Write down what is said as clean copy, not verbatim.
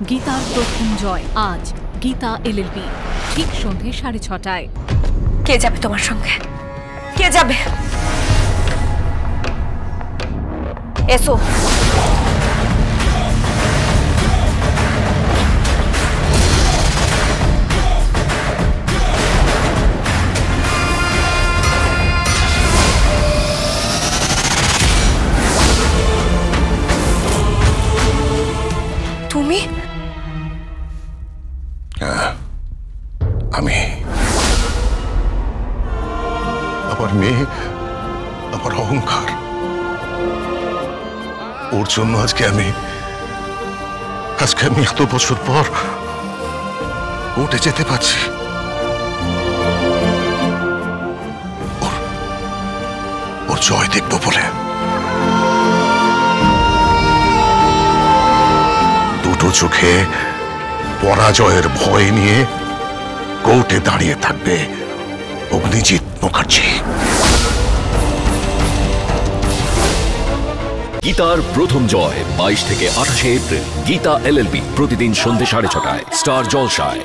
গীতার প্রথম জয় আজ গীতা এলএলবি ঠিক সন্ধে 6:30টায়। কে যাবে তোমার সঙ্গে? কে যাবে? এসো। তুমি? আমি আমার মেয়ে, আমার অহংকার, ওর জন্য আজকে আমি এত বছর পর উঠে যেতে পারছি। ওর জয় দেখব বলে দুটো চোখে পরাজয়ের ভয় নিয়ে কোর্টে দাঁড়িয়ে থাকবে অগ্নিজিৎ মুখার্জি। গীতার প্রথম জয় 22 থেকে 28 এপ্রিল। গীতা এলএলবি প্রতিদিন সন্ধ্যে 6:30টায় স্টার জলসায়।